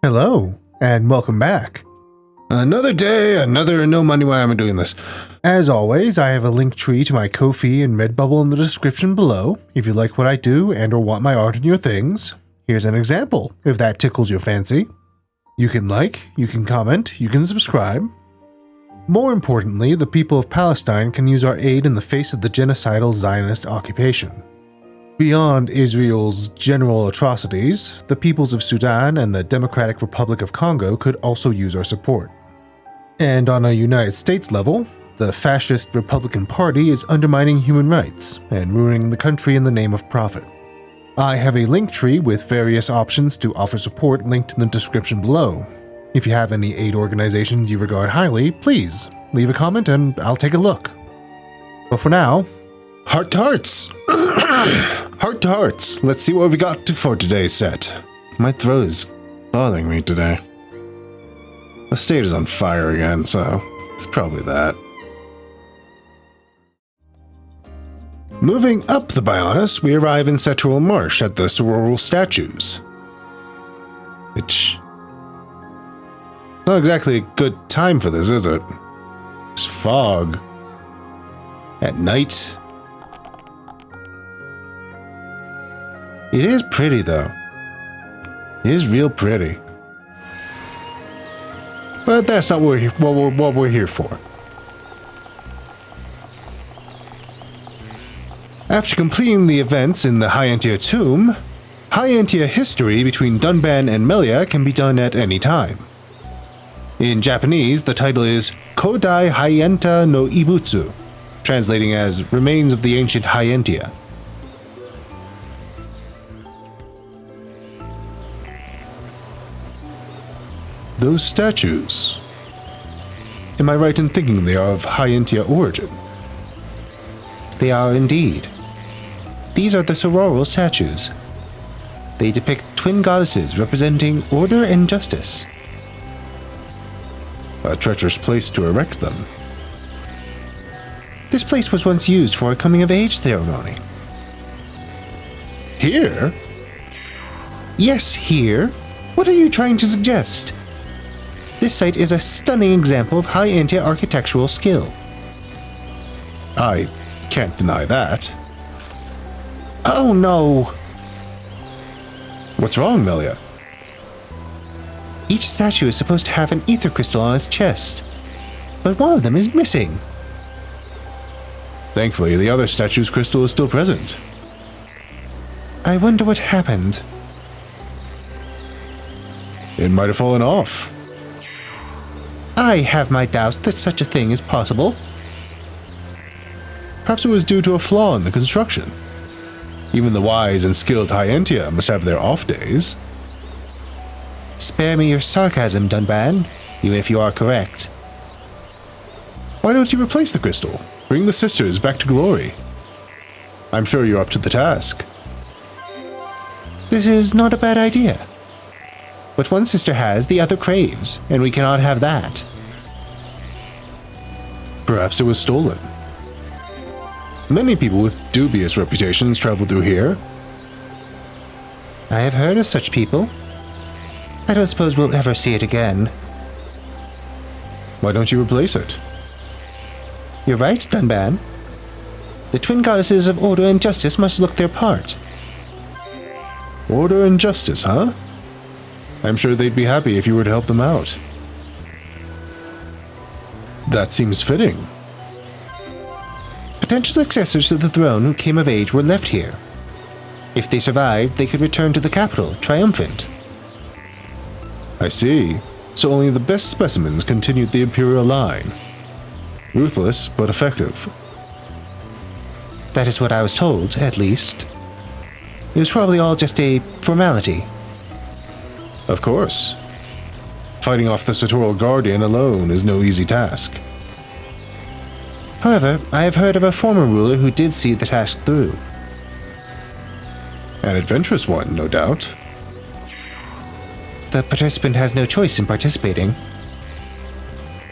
Hello, and welcome back. Another day, another no money why I'm doing this. As always, I have a link tree to my Ko-fi and Redbubble in the description below if you like what I do and or want my art in your things. Here's an example, if that tickles your fancy. You can like, you can comment, you can subscribe. More importantly, the people of Palestine can use our aid in the face of the genocidal Zionist occupation. Beyond Israel's general atrocities, the peoples of Sudan and the Democratic Republic of Congo could also use our support. And on a United States level, the fascist Republican Party is undermining human rights and ruining the country in the name of profit. I have a link tree with various options to offer support linked in the description below. If you have any aid organizations you regard highly, please leave a comment and I'll take a look. But for now, Heart to hearts! Heart to hearts. Let's see what we got for today's set. My throat is bothering me today. The state is on fire again, so it's probably that. Moving up the Bionis, we arrive in Satorl Marsh at the Sororal Statues. Which... it's not exactly a good time for this, is it? There's fog. At night. It is pretty, though. It is real pretty. But that's not what we're here for. After completing the events in the Entia tomb, Entia History between Dunban and Melia can be done at any time. In Japanese, the title is Kodai Entia no Ibutsu, translating as Remains of the Ancient Entia. Those statues. Am I right in thinking they are of Entia origin? They are indeed. These are the Sororal Statues. They depict twin goddesses representing order and justice. A treacherous place to erect them. This place was once used for a coming-of-age ceremony. Here? Yes, here. What are you trying to suggest? This site is a stunning example of high Entia architectural skill. I can't deny that. Oh no! What's wrong, Melia? Each statue is supposed to have an ether crystal on its chest, but one of them is missing. Thankfully, the other statue's crystal is still present. I wonder what happened. It might have fallen off. I have my doubts that such a thing is possible. Perhaps it was due to a flaw in the construction. Even the wise and skilled Entia must have their off days. Spare me your sarcasm, Dunban, even if you are correct. Why don't you replace the crystal? Bring the sisters back to glory. I'm sure you're up to the task. This is not a bad idea. What one sister has, the other craves, and we cannot have that. Perhaps it was stolen. Many people with dubious reputations travel through here. I have heard of such people. I don't suppose we'll ever see it again. Why don't you replace it? You're right, Dunban. The twin goddesses of order and justice must look their part. Order and justice, huh? I'm sure they'd be happy if you were to help them out. That seems fitting. Potential successors to the throne who came of age were left here. If they survived, they could return to the capital, triumphant. I see. So only the best specimens continued the imperial line. Ruthless, but effective. That is what I was told, at least. It was probably all just a formality. Of course. Fighting off the Satorl Guardian alone is no easy task. However, I have heard of a former ruler who did see the task through. An adventurous one, no doubt. The participant has no choice in participating.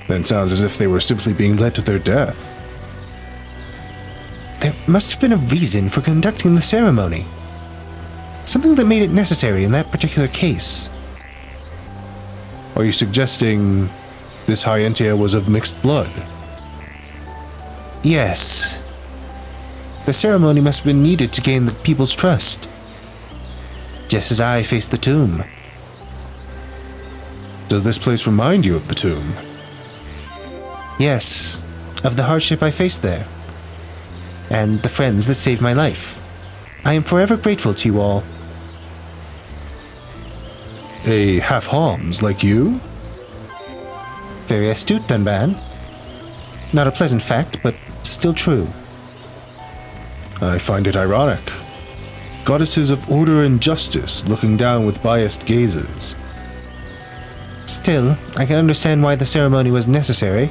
Then sounds as if they were simply being led to their death. There must have been a reason for conducting the ceremony. Something that made it necessary in that particular case. Are you suggesting this Hyentia was of mixed blood? Yes. The ceremony must have been needed to gain the people's trust. Just as I faced the tomb. Does this place remind you of the tomb? Yes, of the hardship I faced there. And the friends that saved my life. I am forever grateful to you all. A half-Homs like you? Very astute, Dunban. Not a pleasant fact, but still true. I find it ironic. Goddesses of order and justice looking down with biased gazes. Still, I can understand why the ceremony was necessary.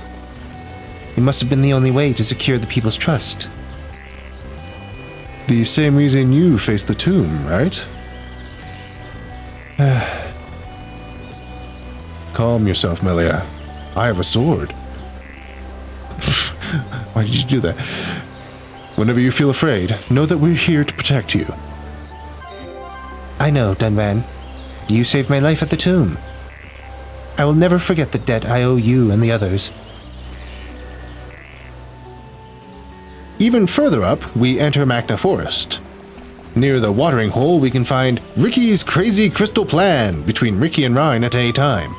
It must have been the only way to secure the people's trust. The same reason you faced the tomb, right? Calm yourself, Melia. I have a sword. Why did you do that? Whenever you feel afraid, know that we're here to protect you. I know, Dunban. You saved my life at the tomb. I will never forget the debt I owe you and the others. Even further up, we enter Makna Forest. Near the watering hole, we can find Riki's crazy crystal plan between Riki and Reyn at any time.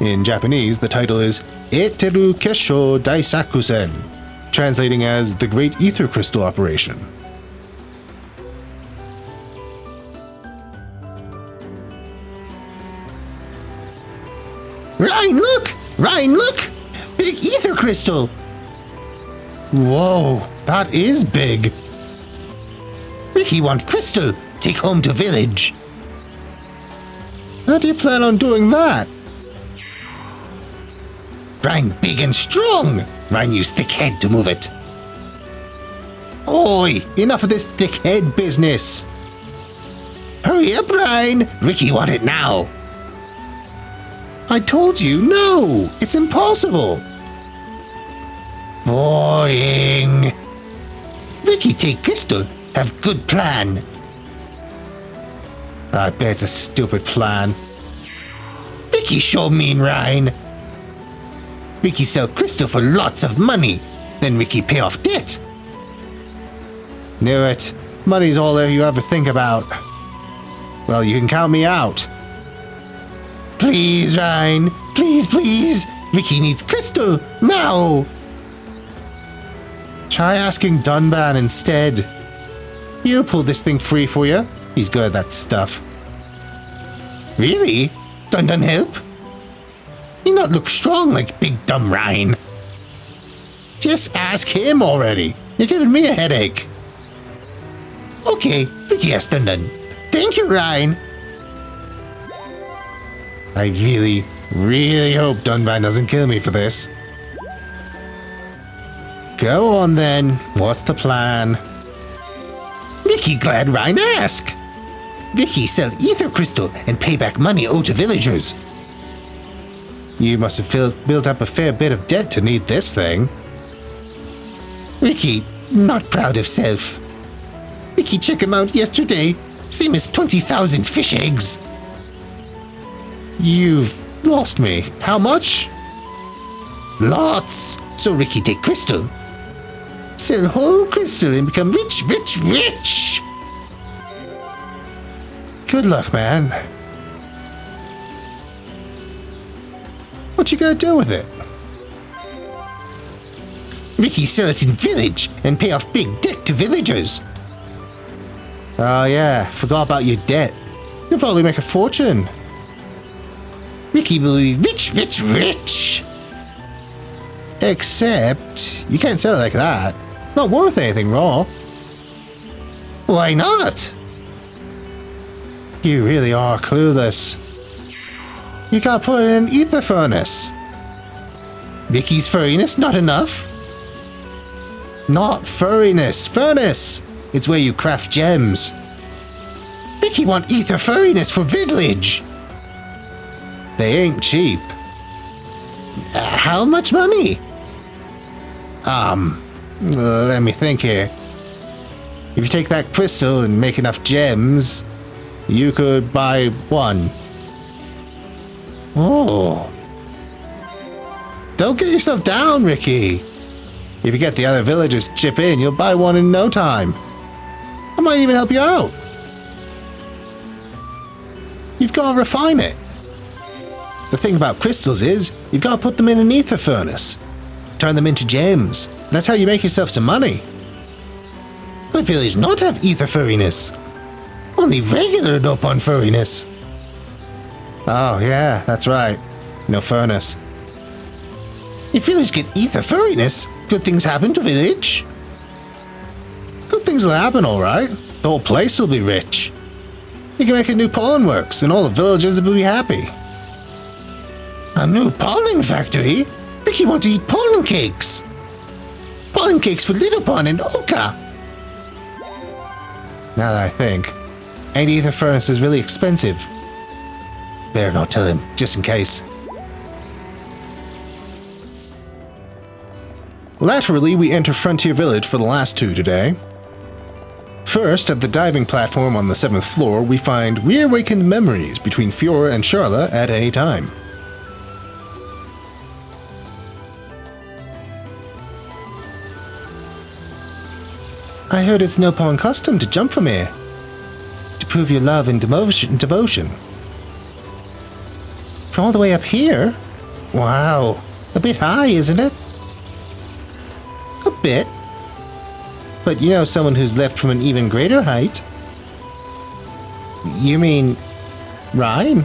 In Japanese, the title is Eteru Kesho Daisakusen, translating as the Great Ether Crystal Operation. Reyn, look! Reyn, look! Big ether crystal! Whoa, that is big. Riki want crystal. Take home to village. How do you plan on doing that? Reyn big and strong. Reyn use thick head to move it. Oi, enough of this thick head business. Hurry up, Reyn. Riki want it now. I told you, no! It's impossible! Boring! Riki take crystal, have good plan. I bet it's a stupid plan. Riki show mean Reyn. Riki sell crystal for lots of money, then Riki pay off debt. Knew it. Money's all you ever think about. Well, you can count me out. Please, Reyn. Please, please. Riki needs crystal. Now. Try asking Dunban instead. He'll pull this thing free for you. He's good at that stuff. Really? Dun help? He not look strong like big dumb Reyn. Just ask him already. You're giving me a headache. Okay, Riki ask Dun. Thank you, Reyn. I really hope Dunban doesn't kill me for this. Go on then. What's the plan? Riki glad Reyn ask. Riki sell ether crystal and pay back money owed to villagers. You must have built up a fair bit of debt to need this thing. Riki not proud of self. Riki check him out yesterday. Same as 20,000 fish eggs. You've lost me. How much? Lots. So Riki take crystal. Sell whole crystal and become rich. Good luck, man. What you gonna do with it? Riki sell it in village and pay off big debt to villagers. Oh yeah, forgot about your debt. You'll probably make a fortune. Riki will be rich. Except, you can't sell it like that. It's not worth anything raw. Why not? You really are clueless. You gotta put it in an ether furnace. Riki's furriness not enough? Not furriness, furnace. It's where you craft gems. Riki want ether furriness for village. They ain't cheap. How much money? Let me think here. If you take that crystal and make enough gems, you could buy one. Oh. Don't get yourself down, Riki. If you get the other villagers to chip in, you'll buy one in no time. I might even help you out. You've got to refine it. The thing about crystals is, you've got to put them in an ether furnace. Turn them into gems. That's how you make yourself some money. What village not have ether furriness? Only regular Nopon furriness. Oh yeah, that's right. No furnace. If village get ether furriness, good things happen to village. Good things will happen, alright. The whole place will be rich. You can make a new pollen works, and all the villagers will be happy. A new pollen factory? Riki want to eat pollen cakes. Pollen cakes for Little Pond and Oka. Now that I think, ain't ether furnace is really expensive. Better not tell him, just in case. Laterally, we enter Frontier Village for the last two today. First, at the diving platform on the 7th floor, we find Reawakened Memories between Fiora and Sharla at any time. I heard it's Nopon custom to jump from here. To prove your love and devotion. From all the way up here? Wow. A bit high, isn't it? A bit. But you know someone who's leapt from an even greater height. You mean Reyn?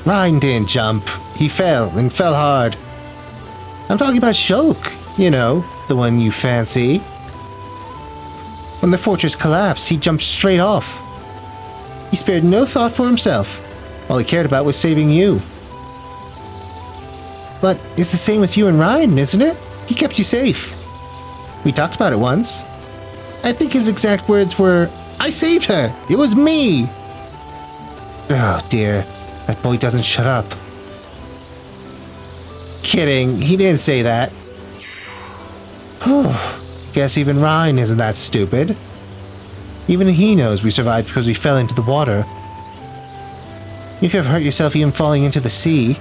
Reyn didn't jump. He fell, and fell hard. I'm talking about Shulk, you know, the one you fancy. When the fortress collapsed, he jumped straight off. He spared no thought for himself. All he cared about was saving you. But it's the same with you and Reyn, isn't it? He kept you safe. We talked about it once. I think his exact words were, "I saved her! It was me!" Oh dear, that boy doesn't shut up. Kidding, he didn't say that. Guess even Reyn isn't that stupid. Even he knows we survived because we fell into the water. You could have hurt yourself even falling into the sea.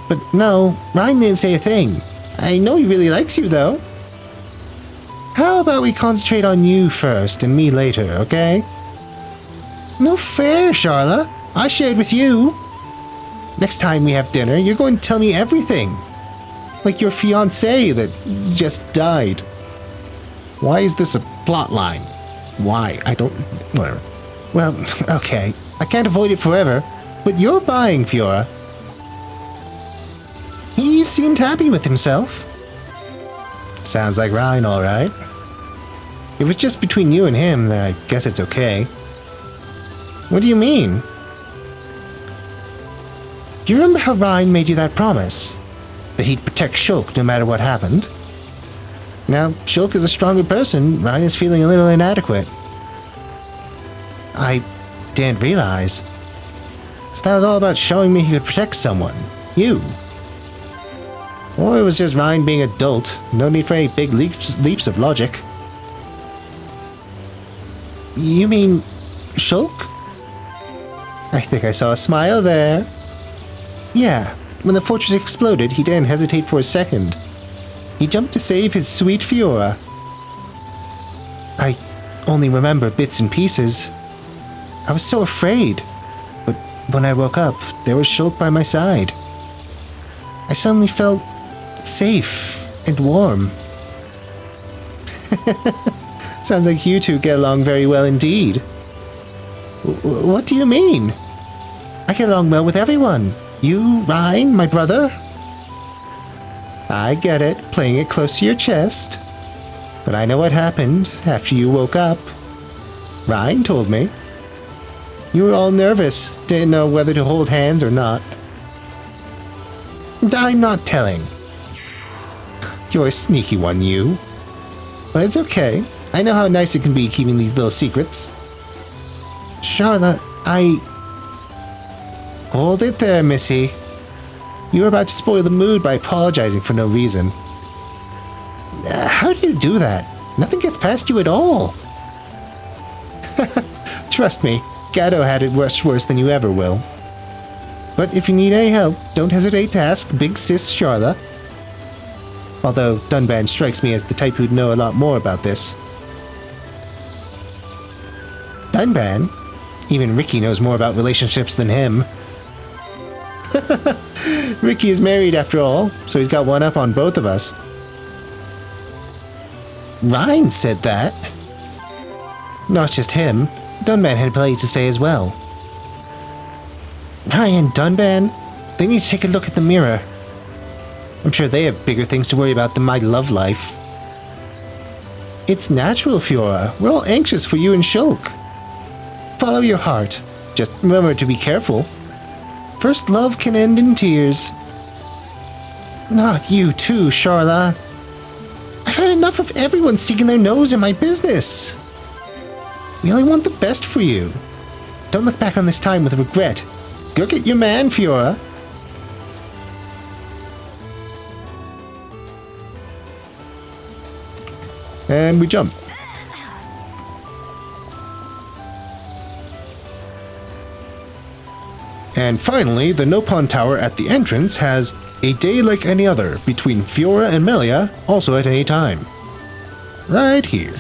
But no, Reyn didn't say a thing. I know he really likes you though. How about we concentrate on you first and me later, okay? No fair, Sharla. I shared with you. Next time we have dinner, you're going to tell me everything. Like your fiancé that just died. Why is this a plot line? Why? I don't... whatever. Well, okay. I can't avoid it forever, but you're buying, Fiora. He seemed happy with himself. Sounds like Reyn, alright. If it's just between you and him, then I guess it's okay. What do you mean? Do you remember how Reyn made you that promise? That he'd protect Shulk no matter what happened? Now, Shulk is a stronger person, Reyn is feeling a little inadequate. I didn't realize. So that was all about showing me he could protect someone. You. Or it was just Reyn being adult. No need for any big leaps of logic. You mean Shulk? I think I saw a smile there. Yeah, when the fortress exploded, he didn't hesitate for a second. He jumped to save his sweet Fiora. I only remember bits and pieces. I was so afraid. But when I woke up, there was Shulk by my side. I suddenly felt safe and warm. Sounds like you two get along very well indeed. What do you mean? I get along well with everyone. You, Reyn, my brother. I get it, playing it close to your chest. But I know what happened after you woke up. Reyn told me. You were all nervous, didn't know whether to hold hands or not. I'm not telling. You're a sneaky one, you. But it's okay. I know how nice it can be keeping these little secrets. Sharla, Hold it there, Missy. You were about to spoil the mood by apologizing for no reason. How do you do that? Nothing gets past you at all. Trust me, Gato had it much worse than you ever will. But if you need any help, don't hesitate to ask Big Sis Sharla. Although Dunban strikes me as the type who'd know a lot more about this. Dunban? Even Riki knows more about relationships than him. Riki is married after all, so he's got one up on both of us. Reyn said that. Not just him. Dunban had plenty to say as well. Reyn and Dunban, they need to take a look at the mirror. I'm sure they have bigger things to worry about than my love life. It's natural, Fiora. We're all anxious for you and Shulk. Follow your heart. Just remember to be careful. First love can end in tears. Not you too, Sharla. I've had enough of everyone sticking their nose in my business. We only want the best for you. Don't look back on this time with regret. Go get your man, Fiora. And we jump. And finally, the Nopon Tower at the entrance has a day like any other between Fiora and Melia, also at any time. Right here.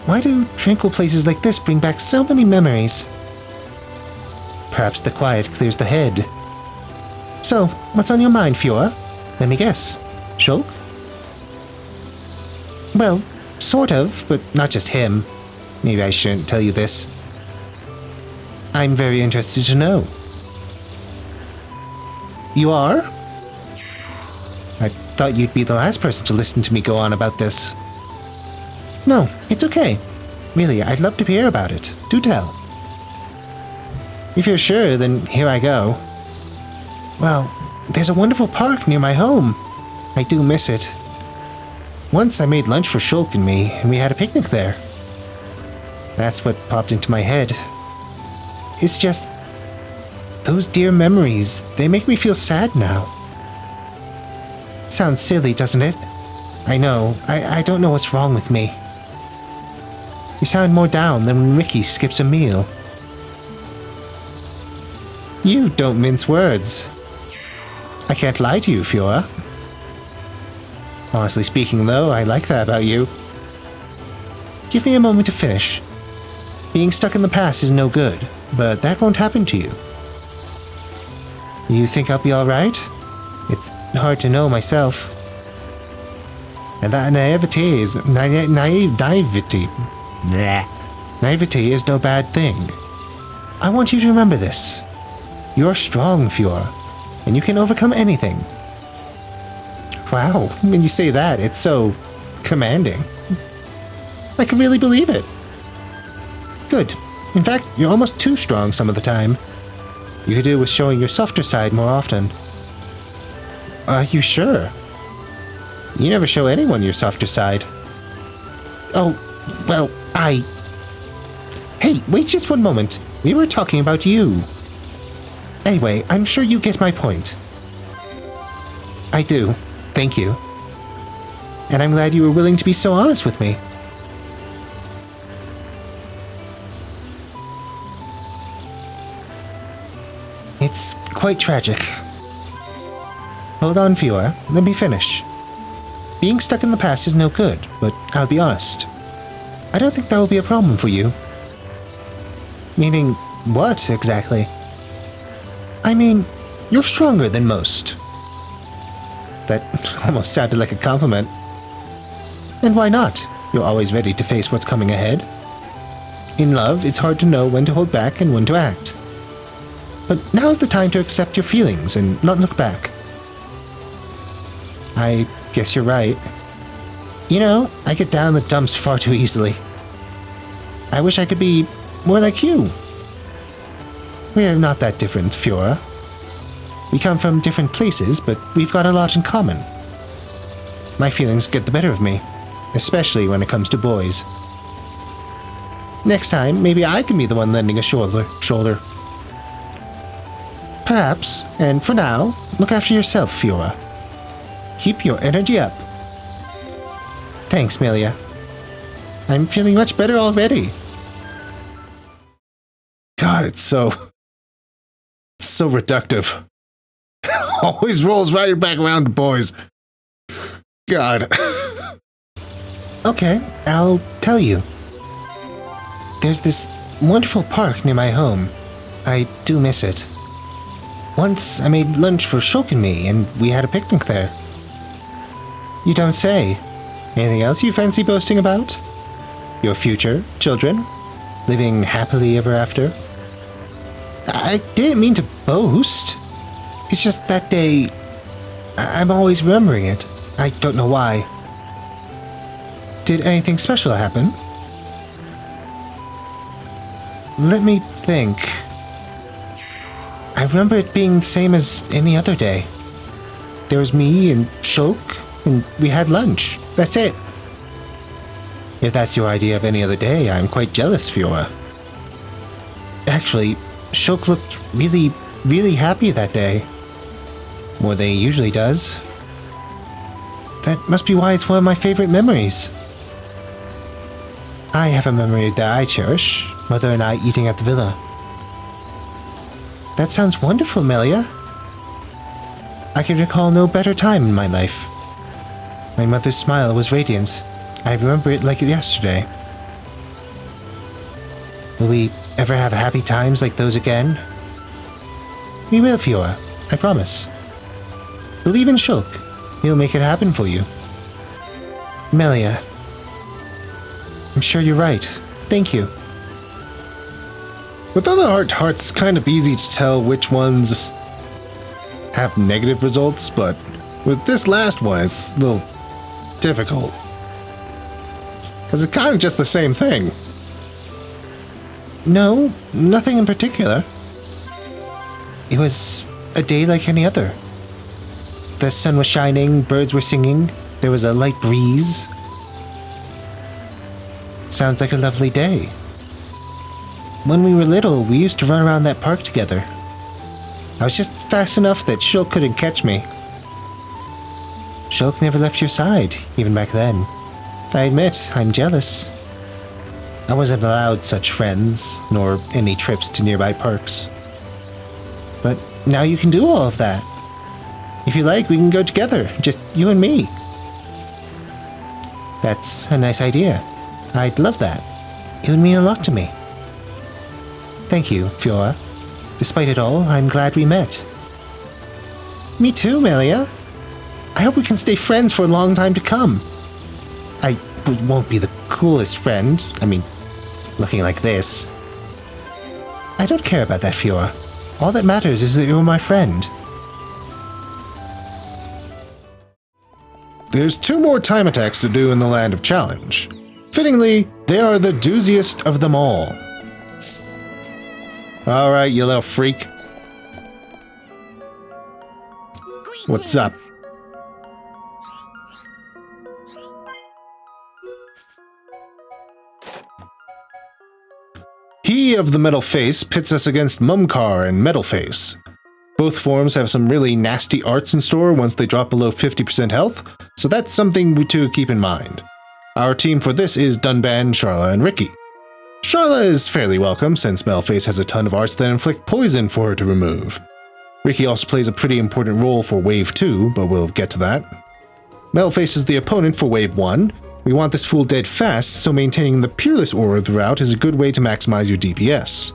Why do tranquil places like this bring back so many memories? Perhaps the quiet clears the head. So, what's on your mind, Fiora? Let me guess. Shulk? Well, sort of, but not just him. Maybe I shouldn't tell you this. I'm very interested to know. You are? I thought you'd be the last person to listen to me go on about this. No, it's okay. Really, I'd love to hear about it. Do tell. If you're sure, then here I go. Well, there's a wonderful park near my home. I do miss it. Once I made lunch for Shulk and me, and we had a picnic there. That's what popped into my head. It's just... those dear memories, they make me feel sad now. Sounds silly, doesn't it? I know. I don't know what's wrong with me. You sound more down than when Riki skips a meal. You don't mince words. I can't lie to you, Fiora. Honestly speaking, though, I like that about you. Give me a moment to finish. Being stuck in the past is no good, but that won't happen to you. You think I'll be alright? It's hard to know myself. And that naivety is... naivety. Naivety is no bad thing. I want you to remember this. You're strong, Fiora, and you can overcome anything. Wow, when you say that, it's so commanding. I can really believe it. Good. In fact, you're almost too strong some of the time. You could do with showing your softer side more often. Are you sure? You never show anyone your softer side. Oh, well, Hey, wait just one moment. We were talking about you. Anyway, I'm sure you get my point. I do. Thank you. And I'm glad you were willing to be so honest with me. It's quite tragic. Hold on, Fiora. Let me finish. Being stuck in the past is no good, but I'll be honest. I don't think that will be a problem for you. Meaning, what exactly? I mean, you're stronger than most. That almost sounded like a compliment. And why not? You're always ready to face what's coming ahead. In love, it's hard to know when to hold back and when to act. But now's the time to accept your feelings and not look back. I guess you're right. You know, I get down in the dumps far too easily. I wish I could be more like you. We're not that different, Fiora. We come from different places, but we've got a lot in common. My feelings get the better of me, especially when it comes to boys. Next time, maybe I can be the one lending a shoulder. Perhaps, and for now, look after yourself, Fiora. Keep your energy up. Thanks, Melia. I'm feeling much better already. God, it's so reductive. Always rolls right back around to boys. God. Okay, I'll tell you. There's this wonderful park near my home. I do miss it. Once I made lunch for Shulk and me, and we had a picnic there. You don't say. Anything else you fancy boasting about? Your future, children? Living happily ever after? I didn't mean to boast. It's just that day, I'm always remembering it. I don't know why. Did anything special happen? Let me think. I remember it being the same as any other day. There was me and Shulk, and we had lunch. That's it. If that's your idea of any other day, I'm quite jealous, Fiora. Actually, Shulk looked really, really happy that day. More than he usually does. That must be why it's one of my favorite memories. I have a memory that I cherish, Mother and I eating at the villa. That sounds wonderful, Melia. I can recall no better time in my life. My mother's smile was radiant. I remember it like yesterday. Will we ever have happy times like those again? We will, Fiora. I promise. Believe in Shulk. He'll make it happen for you. Melia. I'm sure you're right. Thank you. With other hearts, it's kind of easy to tell which ones have negative results, but with this last one, it's a little difficult. Because it's kind of just the same thing. No, nothing in particular. It was a day like any other. The sun was shining, birds were singing, there was a light breeze. Sounds like a lovely day. When we were little, we used to run around that park together. I was just fast enough that Shulk couldn't catch me. Shulk never left your side, even back then. I admit, I'm jealous. I wasn't allowed such friends, nor any trips to nearby parks. But now you can do all of that. If you like, we can go together, just you and me. That's a nice idea. I'd love that. It would mean a lot to me. Thank you, Fiora. Despite it all, I'm glad we met. Me too, Melia. I hope we can stay friends for a long time to come. I won't be the coolest friend. I mean, looking like this. I don't care about that, Fiora. All that matters is that you're my friend. There's 2 more time attacks to do in the Land of Challenge. Fittingly, they are the dooziest of them all. Alright, you little freak. What's up? He of the Metal Face pits us against Mumkar and Metal Face. Both forms have some really nasty arts in store once they drop below 50% health, so that's something to keep in mind. Our team for this is Dunban, Sharla, and Riki. Sharla is fairly welcome since Metalface has a ton of arts that inflict poison for her to remove. Riki also plays a pretty important role for Wave 2, but we'll get to that. Metalface is the opponent for Wave 1. We want this fool dead fast, so maintaining the Peerless aura throughout is a good way to maximize your DPS.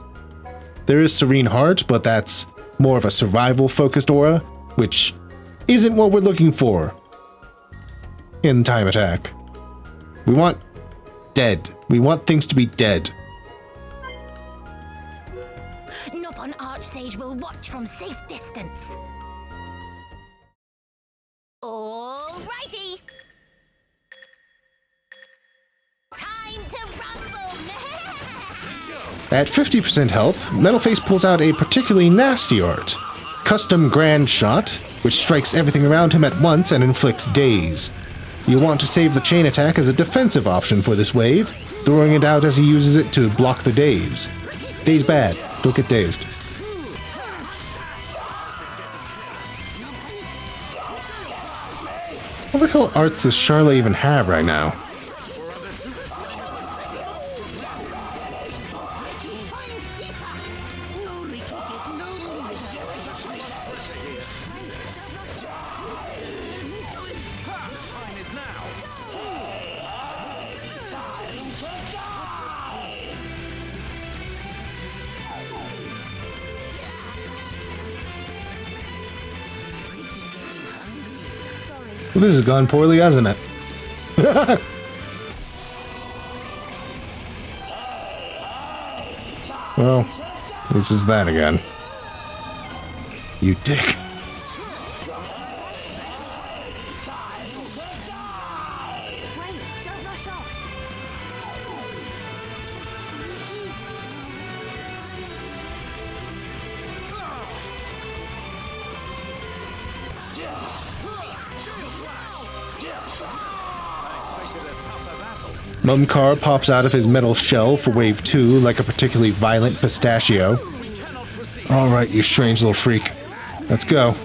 There is Serene Heart, but that's more of a survival-focused aura, which isn't what we're looking for in time attack. We want dead. We want things to be dead. Nopon Archsage will watch from safe distance. Alrighty. Time to rumble. At 50% health, Metalface pulls out a particularly nasty art, Custom Grand Shot, which strikes everything around him at once and inflicts daze. You want to save the chain attack as a defensive option for this wave, throwing it out as he uses it to block the daze. Daze bad, don't get dazed. What the hell arts does Sharla even have right now? Well, this has gone poorly, hasn't it? Well, this is that again. You dick. Wait, don't rush off. Mumkar pops out of his metal shell for wave 2 like a particularly violent pistachio. Alright, you strange little freak. Let's go.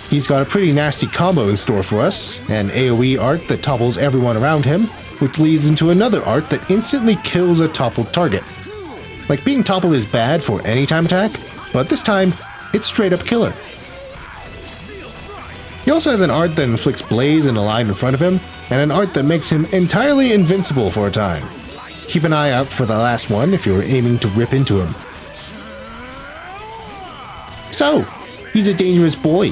He's got a pretty nasty combo in store for us, an AoE art that topples everyone around him, which leads into another art that instantly kills a toppled target. Like, being toppled is bad for any time attack, but this time, it's straight up killer. He also has an art that inflicts blaze in a line in front of him, and an art that makes him entirely invincible for a time. Keep an eye out for the last one if you're aiming to rip into him. So, he's a dangerous boy.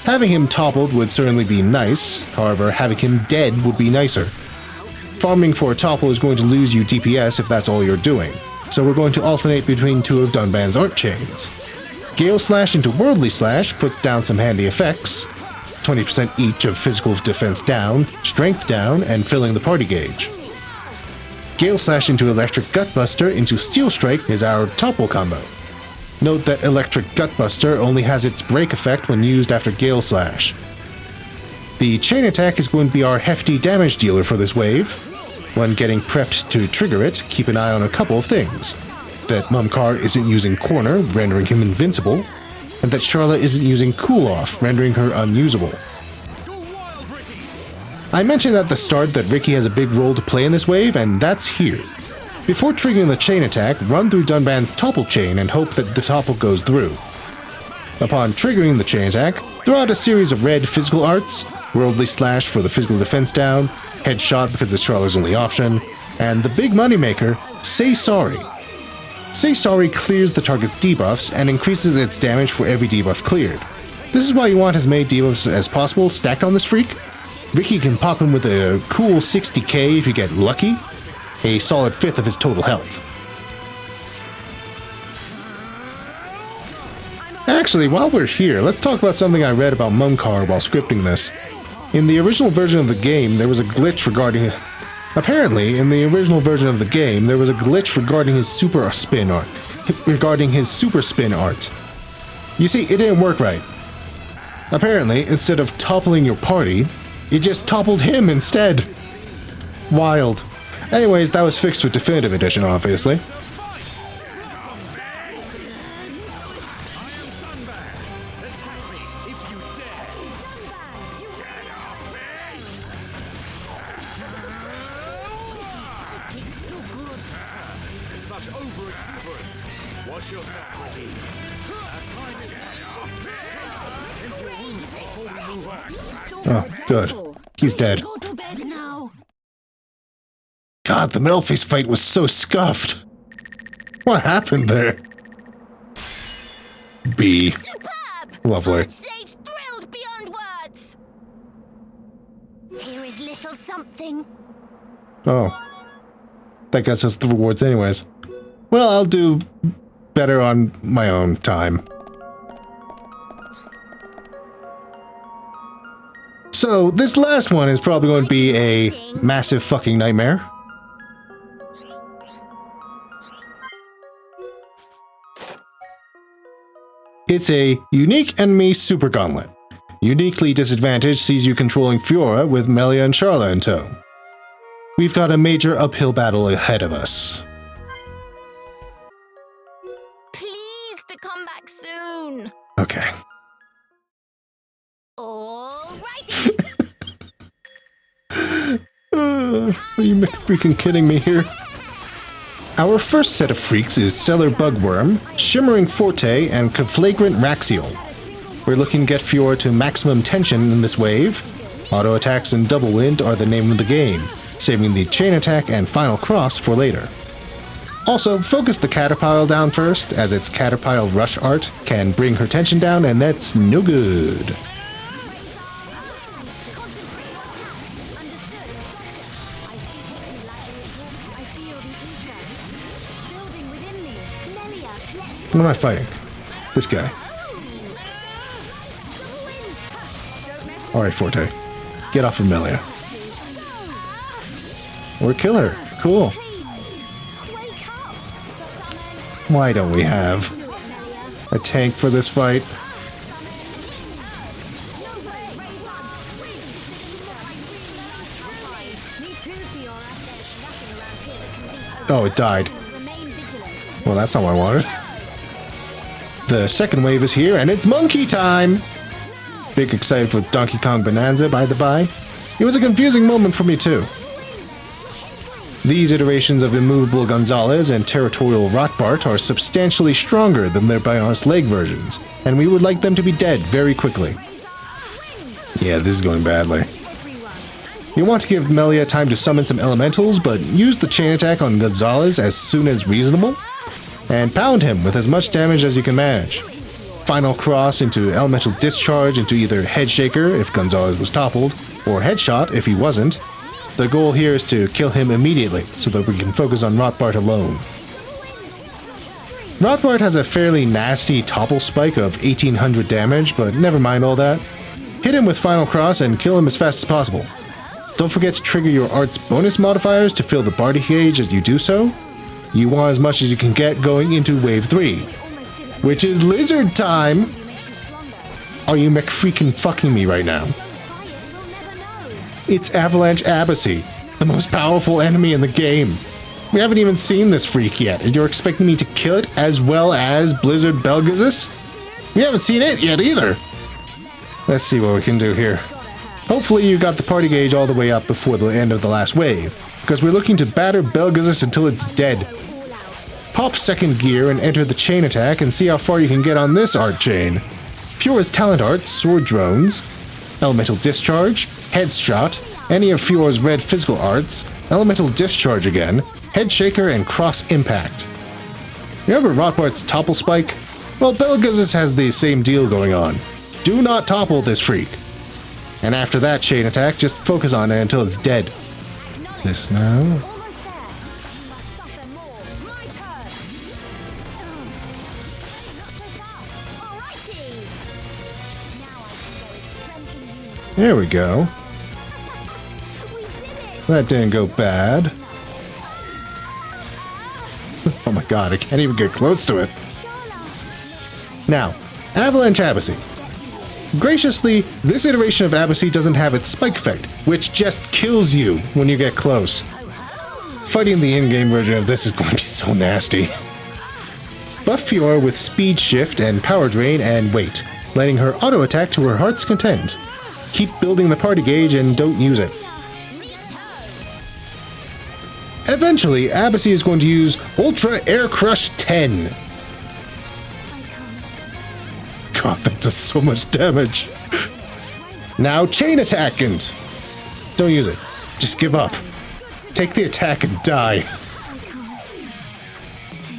Having him toppled would certainly be nice, however, having him dead would be nicer. Farming for a topple is going to lose you DPS if that's all you're doing, so we're going to alternate between two of Dunban's art chains. Gale Slash into Worldly Slash puts down some handy effects, 20% each of physical defense down, strength down, and filling the party gauge. Gale Slash into Electric Gutbuster into Steel Strike is our topple combo. Note that Electric Gutbuster only has its break effect when used after Gale Slash. The chain attack is going to be our hefty damage dealer for this wave. When getting prepped to trigger it, keep an eye on a couple of things. That Mumkar isn't using Corner, rendering him invincible, and that Sharla isn't using Cool Off, rendering her unusable. I mentioned at the start that Riki has a big role to play in this wave, and that's here. Before triggering the chain attack, run through Dunban's topple chain and hope that the topple goes through. Upon triggering the chain attack, throw out a series of red physical arts, Worldly Slash for the physical defense down, Headshot because it's Sharla's only option, and the big moneymaker, Say Sorry. Say Sorry clears the target's debuffs and increases its damage for every debuff cleared. This is why you want as many debuffs as possible stacked on this freak. Riki can pop him with a cool 60k if you get lucky, a solid fifth of his total health. Actually, while we're here, let's talk about something I read about Mumkar while scripting this. In the original version of the game, there was a glitch regarding his... Apparently, in the original version of the game, there was a glitch regarding his super spin art. You see, it didn't work right. Apparently, instead of toppling your party, it just toppled him instead. Wild. Anyways, that was fixed with Definitive Edition, obviously. Oh, good. He's dead. God, the middle face fight was so scuffed. What happened there? B. Lovely. Stage thrilled beyond words. Here is little something. Oh. That gets us the rewards anyways. Well, I'll do better on my own time. So, this last one is probably going to be a massive fucking nightmare. It's a unique enemy super gauntlet. Uniquely disadvantaged sees you controlling Fiora with Melia and Sharla in tow. We've got a major uphill battle ahead of us. Please to come back soon. Okay. Alrighty. Are you freaking kidding me here? Our first set of freaks is Stellar Bugworm, Shimmering Forte, and Conflagrant Raxial. We're looking to get Fiora to maximum tension in this wave. Auto attacks and Double Wind are the name of the game, saving the chain attack and final cross for later. Also, focus the Caterpillar down first, as its Caterpillar Rush art can bring her tension down, and that's no good. What am I fighting? This guy. Alright, Forte. Get off of Melia. Or kill her. Cool. Why don't we have a tank for this fight? Oh, it died. Well, that's not what I wanted. The second wave is here, and it's monkey time! Big excited for Donkey Kong Bonanza, by the by. It was a confusing moment for me, too. These iterations of Immovable Gonzalez and Territorial Rotbart are substantially stronger than their Bionis Leg versions, and we would like them to be dead very quickly. Yeah, this is going badly. You want to give Melia time to summon some elementals, but use the chain attack on Gonzalez as soon as reasonable, and pound him with as much damage as you can manage. Final cross into elemental discharge into either Headshaker if Gonzalez was toppled, or Headshot if he wasn't. The goal here is to kill him immediately, so that we can focus on Rotbart alone. Rotbart has a fairly nasty topple spike of 1800 damage, but never mind all that. Hit him with Final Cross and kill him as fast as possible. Don't forget to trigger your art's bonus modifiers to fill the party gauge as you do so. You want as much as you can get going into Wave 3, which is Lizard time! Are you McFreakin' fucking me right now? It's Avalanche Abacy, the most powerful enemy in the game. We haven't even seen this freak yet, and you're expecting me to kill it as well as Blizzard Belgazus? We haven't seen it yet either. Let's see what we can do here. Hopefully you got the party gauge all the way up before the end of the last wave, because we're looking to batter Belgazus until it's dead. Pop second gear and enter the chain attack and see how far you can get on this art chain. Fiora's talent art, Sword Drones, Elemental Discharge, Headshot, any of Fiora's red physical arts, Elemental Discharge again, Headshaker, and Cross Impact. Remember Rotbart's Topple Spike? Well, Belgazus has the same deal going on. Do not topple this freak. And after that chain attack, just focus on it until it's dead. This now. There we go. That didn't go bad. Oh my god, I can't even get close to it. Now, Avalanche Abacy. Graciously, this iteration of Abacy doesn't have its spike effect, which just kills you when you get close. Fighting the in-game version of this is going to be so nasty. Buff Fiora with Speed Shift and Power Drain and Weight, letting her auto-attack to her heart's content. Keep building the party gauge and don't use it. Eventually, Abacy is going to use Ultra Air Crush 10. God, that does so much damage. Now chain attack and... Don't use it. Just give up. Take the attack and die.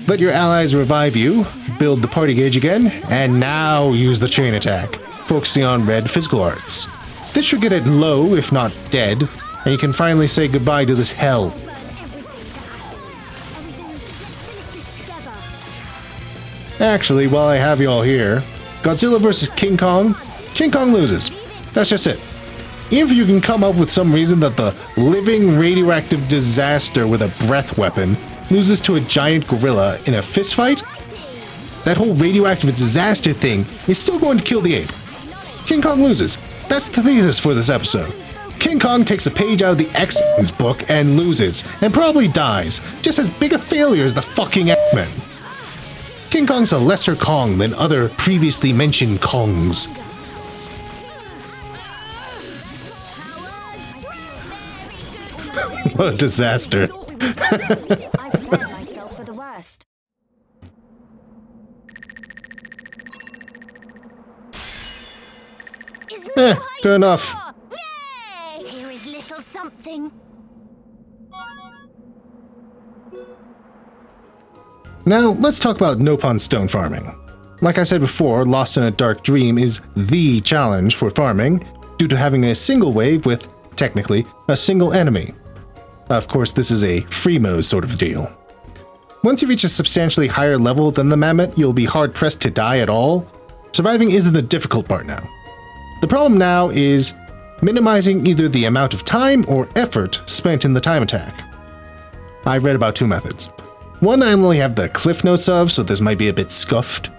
Let your allies revive you, build the party gauge again, and now use the chain attack, focusing on red physical arts. This should get it low, if not dead, and you can finally say goodbye to this hell. Actually, while I have you all here, Godzilla vs. King Kong loses. That's just it. If you can come up with some reason that the living radioactive disaster with a breath weapon loses to a giant gorilla in a fistfight, that whole radioactive disaster thing is still going to kill the ape. King Kong loses. That's the thesis for this episode. King Kong takes a page out of the X-Men's book and loses, and probably dies, just as big a failure as the fucking X-Men. King Kong's a lesser Kong than other previously mentioned Kongs. What a disaster. I prepared myself for the worst. Good enough. Yay! Here is little something. Now, let's talk about Noponstone farming. Like I said before, Lost in a Dark Dream is the challenge for farming, due to having a single wave with, technically, a single enemy. Of course, this is a free mode sort of deal. Once you reach a substantially higher level than the Mammoth, you'll be hard-pressed to die at all. Surviving isn't the difficult part now. The problem now is minimizing either the amount of time or effort spent in the time attack. I've read about two methods. One I only have the cliff notes of, so this might be a bit scuffed.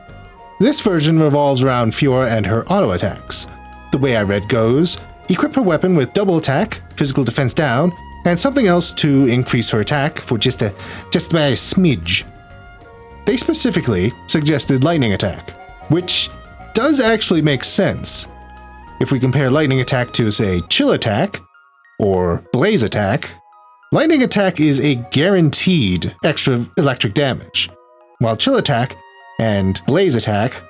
This version revolves around Fiora and her auto attacks. The way I read goes, equip her weapon with double attack, physical defense down, and something else to increase her attack for just by a smidge. They specifically suggested lightning attack, which does actually make sense. If we compare lightning attack to, say, chill attack or blaze attack, lightning attack is a guaranteed extra electric damage, while chill attack and blaze attack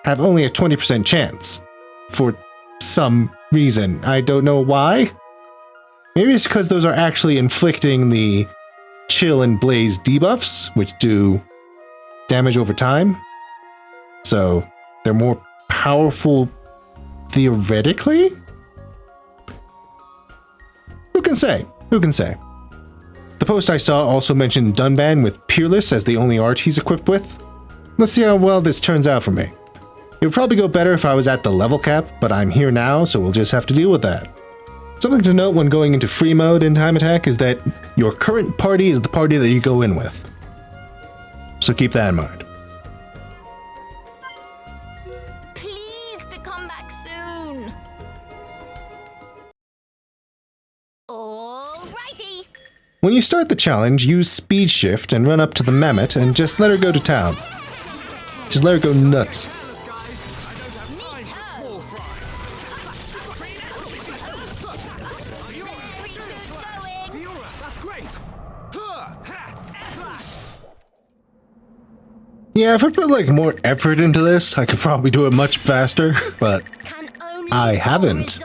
have only a 20% chance. For some reason, I don't know why. Maybe it's because those are actually inflicting the chill and blaze debuffs, which do damage over time. So they're more powerful theoretically? Who can say? Who can say? The post I saw also mentioned Dunban with Peerless as the only art he's equipped with. Let's see how well this turns out for me. It would probably go better if I was at the level cap, but I'm here now, so we'll just have to deal with that. Something to note when going into free mode in time attack is that your current party is the party that you go in with. So keep that in mind. Please to come back soon. Alrighty. When you start the challenge, use speed shift and run up to the Mammoth and just let her go to town. Just let her go nuts. Yeah, if I put like more effort into this, I could probably do it much faster, but I haven't.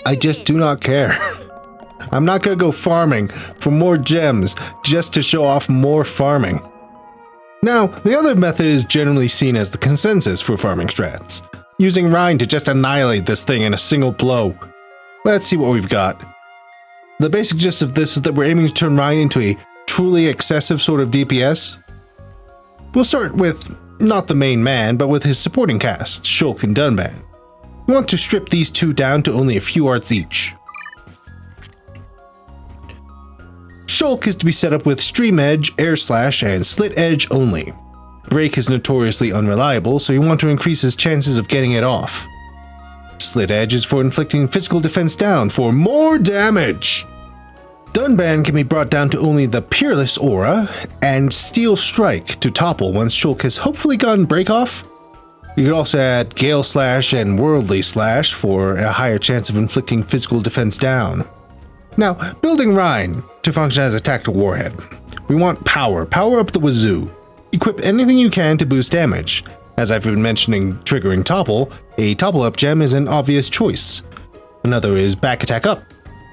I just do not care. I'm not gonna go farming for more gems just to show off more farming. Now, the other method is generally seen as the consensus for farming strats, using Reyn to just annihilate this thing in a single blow. Let's see what we've got. The basic gist of this is that we're aiming to turn Reyn into a truly excessive sort of DPS. We'll start with not the main man, but with his supporting cast, Shulk and Dunban. We want to strip these two down to only a few arts each. Shulk is to be set up with Stream Edge, Air Slash, and Slit Edge only. Break is notoriously unreliable, so you want to increase his chances of getting it off. Slit Edge is for inflicting physical defense down for more damage. Dunban can be brought down to only the Peerless aura, and Steel Strike to topple once Shulk has hopefully gotten Break Off. You could also add Gale Slash and Worldly Slash for a higher chance of inflicting physical defense down. Now, building Reyn to function as a tactical warhead. We want power up the wazoo. Equip anything you can to boost damage. As I've been mentioning triggering topple, a topple up gem is an obvious choice. Another is back attack up.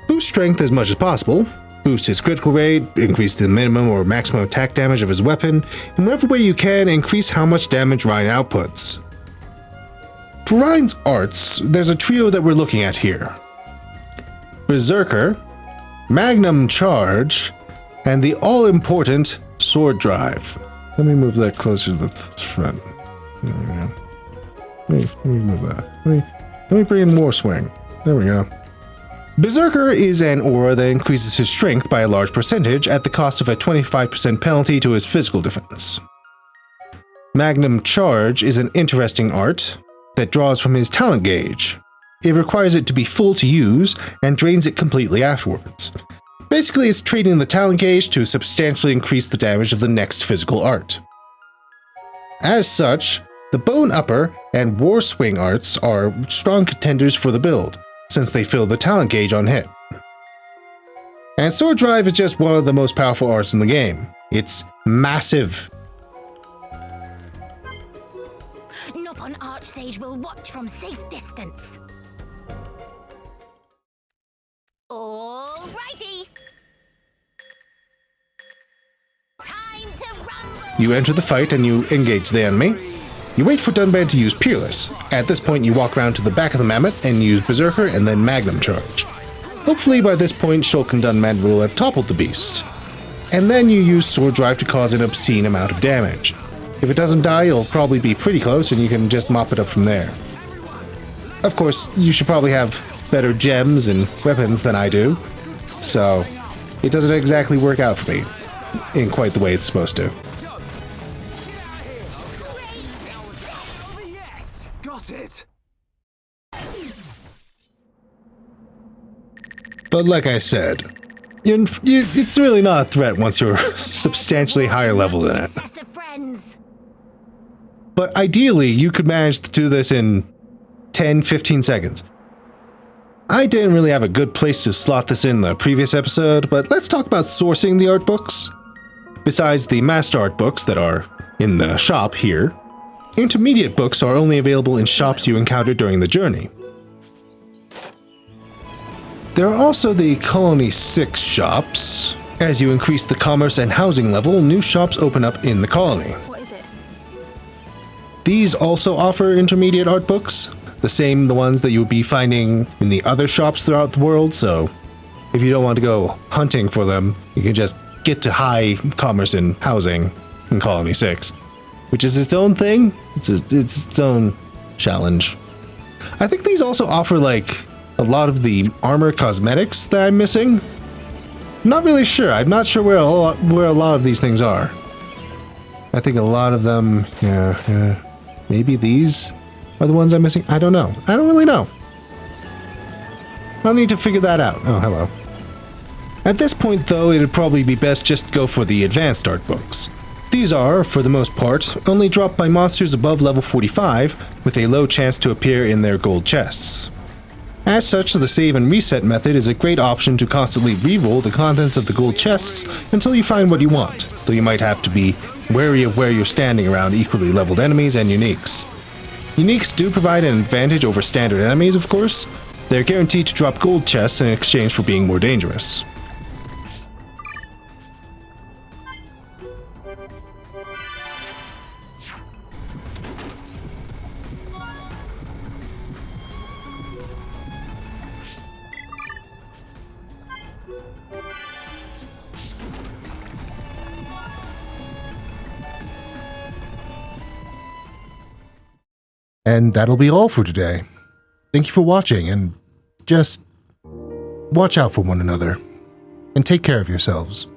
Boost strength as much as possible, boost his critical rate, increase the minimum or maximum attack damage of his weapon, in whatever way you can, increase how much damage Reyn outputs. For Reyn's arts, there's a trio that we're looking at here. Berserker, Magnum Charge, and the all-important Sword Drive. Let me move that closer to the front. There we go. Let me move that. Let me bring in more swing. There we go. Berserker is an aura that increases his strength by a large percentage at the cost of a 25% penalty to his physical defense. Magnum Charge is an interesting art that draws from his talent gauge. It requires it to be full to use and drains it completely afterwards. Basically, it's trading the talent gauge to substantially increase the damage of the next physical art. As such, the Bone Upper and War Swing arts are strong contenders for the build, since they fill the talent gauge on hit. And Sword Drive is just one of the most powerful arts in the game. It's massive. Nopon Archsage will watch from safe distance. Alrighty. Time to rumble. You enter the fight and you engage the enemy. You wait for Dunban to use Peerless. At this point, you walk around to the back of the mammoth and use Berserker and then Magnum Charge. Hopefully by this point, Shulk and Dunban will have toppled the beast. And then you use Sword Drive to cause an obscene amount of damage. If it doesn't die, it'll probably be pretty close and you can just mop it up from there. Of course, you should probably have better gems and weapons than I do, so it doesn't exactly work out for me in quite the way it's supposed to. Got it. But like I said, it's really not a threat once you're substantially higher level than it. But ideally, you could manage to do this in 10-15 seconds. I didn't really have a good place to slot this in the previous episode, but let's talk about sourcing the art books. Besides the master art books that are in the shop here, intermediate books are only available in shops you encounter during the journey. There are also the Colony 6 shops. As you increase the commerce and housing level, new shops open up in the colony. What is it? These also offer intermediate art books, the ones that you would be finding in the other shops throughout the world, so if you don't want to go hunting for them, you can just get to high commerce and housing in Colony 6, which is its own thing. It's its own challenge. I think these also offer like a lot of the armor cosmetics that I'm missing. I'm not really sure. I'm not sure where a lot of these things are. I think a lot of them, maybe these are the ones I'm missing. I don't know. I don't really know. I'll need to figure that out. Oh, hello. At this point, though, it'd probably be best just to go for the advanced art books. These are, for the most part, only dropped by monsters above level 45, with a low chance to appear in their gold chests. As such, the save and reset method is a great option to constantly reroll the contents of the gold chests until you find what you want, though you might have to be wary of where you're standing around equally leveled enemies and uniques. Uniques do provide an advantage over standard enemies, of course. They're guaranteed to drop gold chests in exchange for being more dangerous. And that'll be all for today. Thank you for watching, and just watch out for one another, and take care of yourselves.